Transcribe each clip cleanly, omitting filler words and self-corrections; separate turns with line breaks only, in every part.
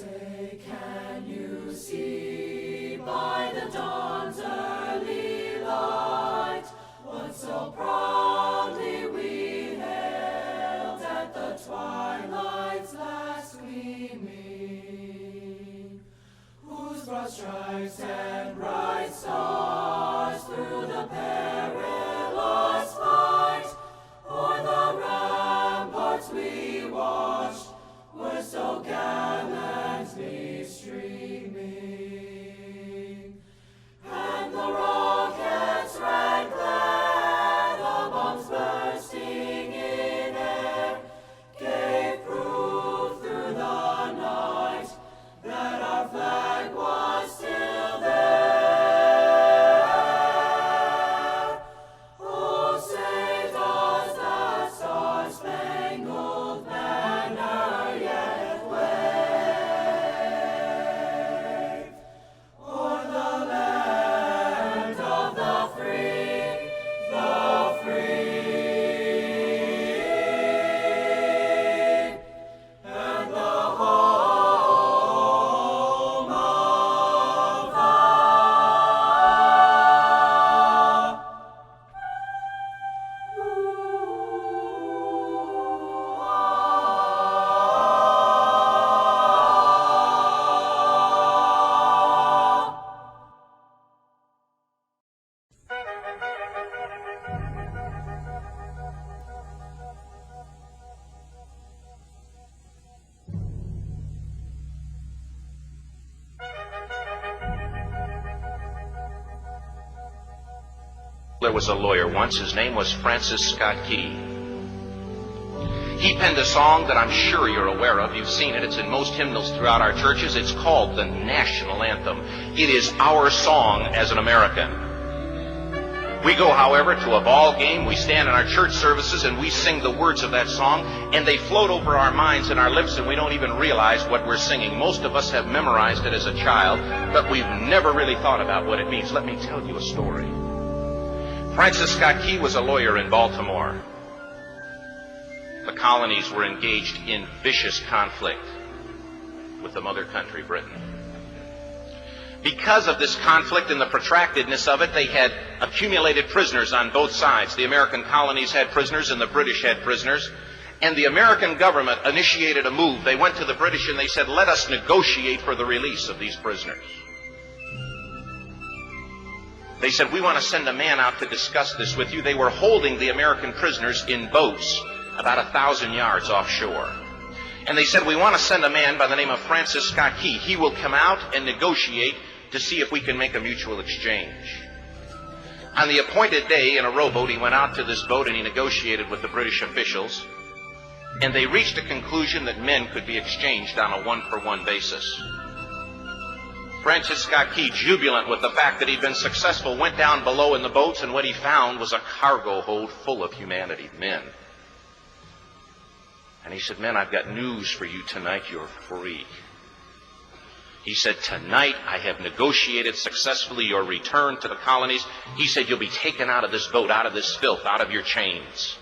say, can you see by the dawn's early light what so proudly we hailed at the twilight's last gleaming, whose broad stripes and bright stars through the perilous fight o'er the ramparts we watched were so gallantly streaming, and the rockets rang glad, the bombs bursting in air gave proof through the night that our flag was still there. Oh, say does that star-spangled banner yet wave o'er the land of the free, and the home of
There was a lawyer once. His name was Francis Scott Key. He penned a song that I'm sure you're aware of. You've seen it. It's in most hymnals throughout our churches. It's called the national anthem. It is our song as an American. We go, however, to a ball game. We stand in our church services and we sing the words of that song, and they float over our minds and our lips, and we don't even realize what we're singing. Most of us have memorized it as a child, but we've never really thought about what it means. Let me tell you a story. Francis Scott Key was a lawyer in Baltimore. The colonies were engaged in vicious conflict with the mother country, Britain. Because of this conflict and the protractedness of it, they had accumulated prisoners on both sides. The American colonies had prisoners and the British had prisoners. And the American government initiated a move. They went to the British and they said, let us negotiate for the release of these prisoners. They said, we want to send a man out to discuss this with you. They were holding the American prisoners in boats about 1,000 yards offshore. And they said, we want to send a man by the name of Francis Scott Key. He will come out and negotiate to see if we can make a mutual exchange. On the appointed day, in a rowboat, he went out to this boat and he negotiated with the British officials. And they reached a conclusion that men could be exchanged on a one-for-one basis. Francis Scott Key, jubilant with the fact that he'd been successful, went down below in the boats, and what he found was a cargo hold full of humanity, men. And he said, men, I've got news for you tonight. You're free. He said, tonight I have negotiated successfully your return to the colonies. He said, you'll be taken out of this boat, out of this filth, out of your chains.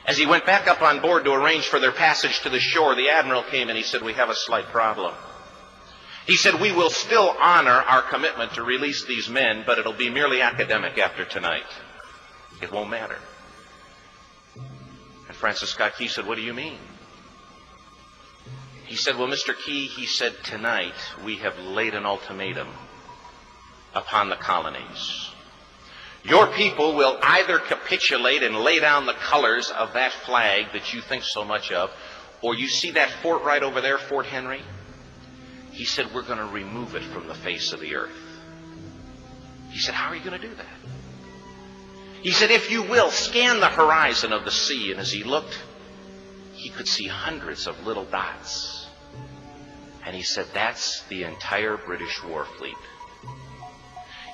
As he went back up on board to arrange for their passage to the shore, the admiral came and he said, we have a slight problem. He said, we will still honor our commitment to release these men, but it'll be merely academic after tonight. It won't matter. And Francis Scott Key said, what do you mean? He said, well, Mr. Key, he said, tonight we have laid an ultimatum upon the colonies. Your people will either capitulate and lay down the colors of that flag that you think so much of, or you see that fort right over there, Fort Henry? He said, we're going to remove it from the face of the earth. He said, how are you going to do that? He said, if you will, scan the horizon of the sea. And as he looked, he could see hundreds of little dots. And he said, that's the entire British war fleet.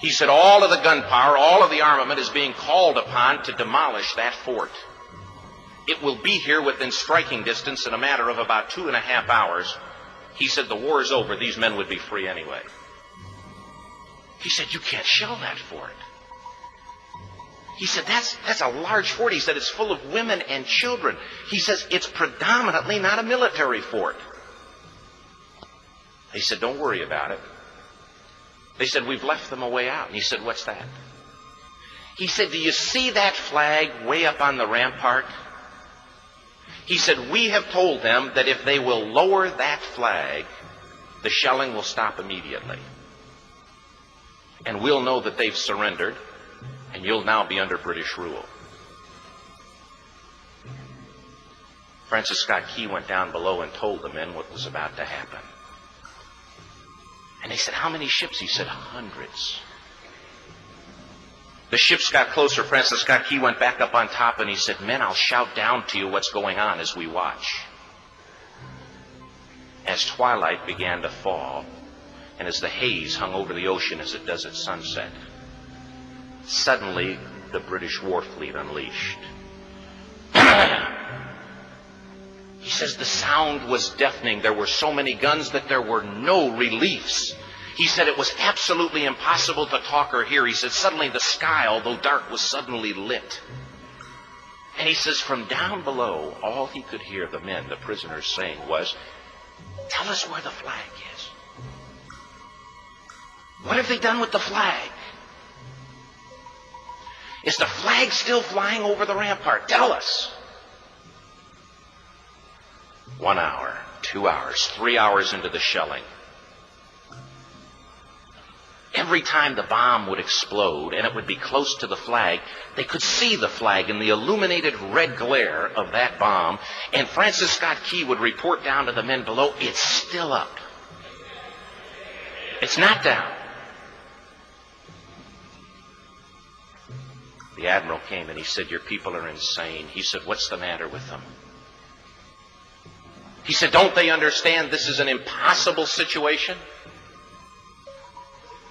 He said, all of the gunpowder, all of the armament is being called upon to demolish that fort. It will be here within striking distance in a matter of about 2.5 hours. He said, the war is over. These men would be free anyway. He said, you can't shell that fort. He said, that's a large fort. He said, it's full of women and children. He says, it's predominantly not a military fort. He said, don't worry about it. They said, we've left them a way out. And he said, what's that? He said, do you see that flag way up on the rampart? He said, we have told them that if they will lower that flag, the shelling will stop immediately. And we'll know that they've surrendered, and you'll now be under British rule. Francis Scott Key went down below and told the men what was about to happen. And they said, how many ships? He said, hundreds. The ships got closer. Francis Scott Key went back up on top and he said, men, I'll shout down to you what's going on as we watch. As twilight began to fall, and as the haze hung over the ocean as it does at sunset, suddenly the British war fleet unleashed. He says the sound was deafening. There were so many guns that there were no reliefs. He said it was absolutely impossible to talk or hear. He said suddenly the sky, although dark, was suddenly lit. And he says from down below, all he could hear the men, the prisoners, saying was, tell us where the flag is. What have they done with the flag? Is the flag still flying over the rampart? Tell us. 1 hour, 2 hours, 3 hours into the shelling, every time the bomb would explode and it would be close to the flag, they could see the flag in the illuminated red glare of that bomb, and Francis Scott Key would report down to the men below, it's still up. It's not down. The admiral came and he said, your people are insane. He said, what's the matter with them? He said, don't they understand this is an impossible situation?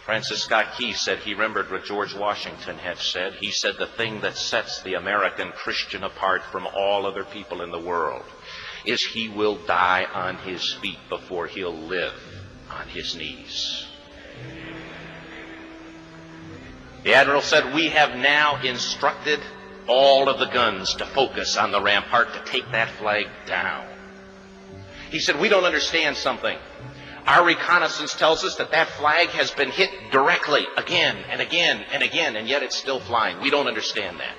Francis Scott Key said he remembered what George Washington had said. He said the thing that sets the American Christian apart from all other people in the world is he will die on his feet before he'll live on his knees. The admiral said, we have now instructed all of the guns to focus on the rampart to take that flag down. He said, we don't understand something. Our reconnaissance tells us that that flag has been hit directly again and again and again, and yet it's still flying. We don't understand that.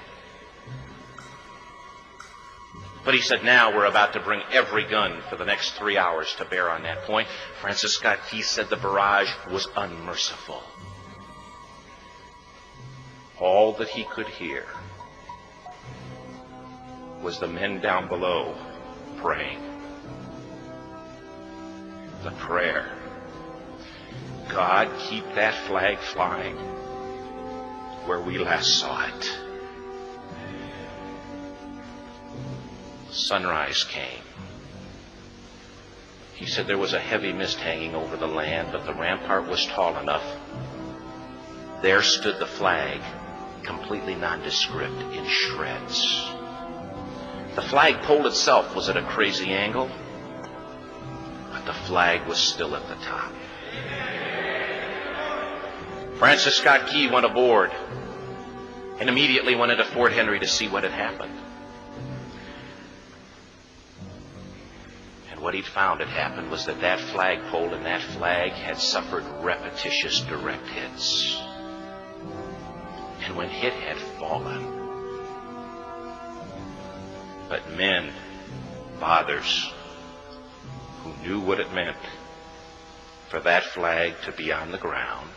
But he said, now we're about to bring every gun for the next 3 hours to bear on that point. Francis Scott Key said the barrage was unmerciful. All that he could hear was the men down below praying. The prayer, God, keep that flag flying where we last saw it. Sunrise came. He said there was a heavy mist hanging over the land, but the rampart was tall enough. There stood the flag, completely nondescript, in shreds. The flagpole itself was at a crazy angle, but the flag was still at the top. Francis Scott Key went aboard and immediately went into Fort Henry to see what had happened. And what he'd found had happened was that that flagpole and that flag had suffered repetitious direct hits. And when hit had fallen, but men, fathers, who knew what it meant for that flag to be on the ground,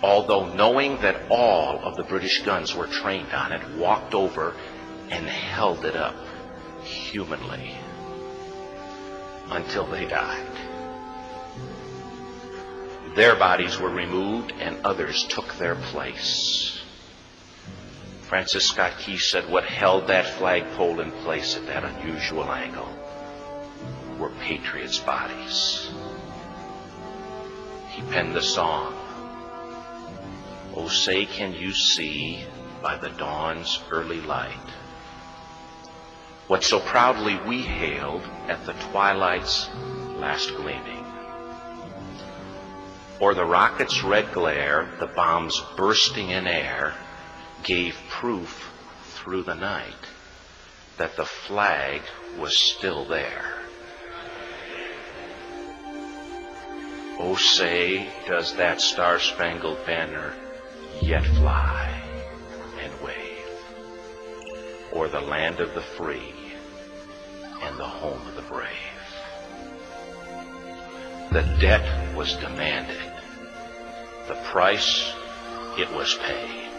although knowing that all of the British guns were trained on it, walked over and held it up humanly until they died. Their bodies were removed and others took their place. Francis Scott Key said what held that flagpole in place at that unusual angle were patriots' bodies. He penned the song, "Oh, say can you see by the dawn's early light what so proudly we hailed at the twilight's last gleaming? Or the rocket's red glare, the bombs bursting in air, gave proof through the night that the flag was still there." Oh, say, does that star-spangled banner yet fly and wave o'er the land of the free and the home of the brave? The debt was demanded. The price, it was paid.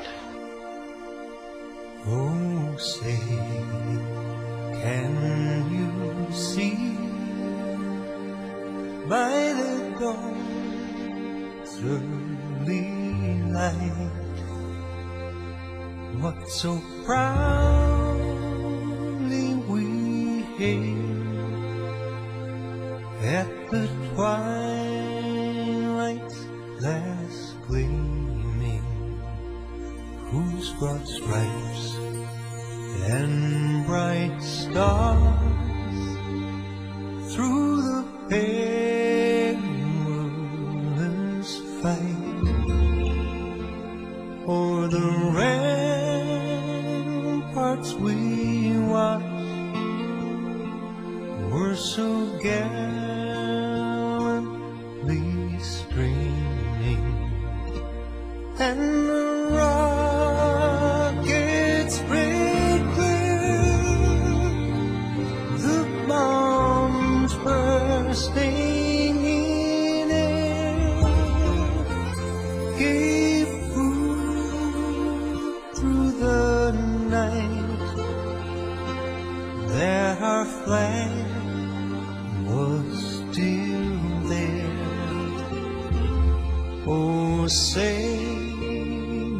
Oh, say, can you see by the dawn's early light what so proudly we hailed at the twilight's last gleaming, whose broad stripes and bright stars through the perilous fight o'er the ramparts we watched were so gallantly streaming, and the rockets spread clear, the bombs bursting in air gave proof through the night that our flag was still there. Oh, say,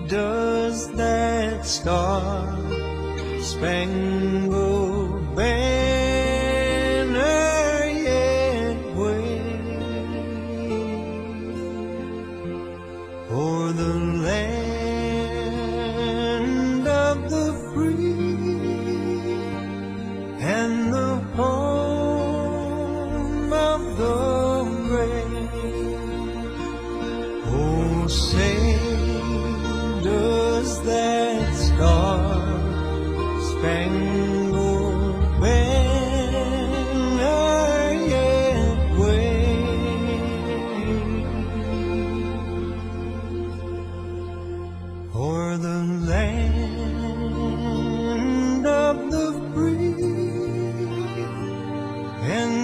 does that star-spangled banner yet wave o'er the land of the free and the home of the brave? Oh, say, does that star-spangled banner yet wave o'er the land of the free and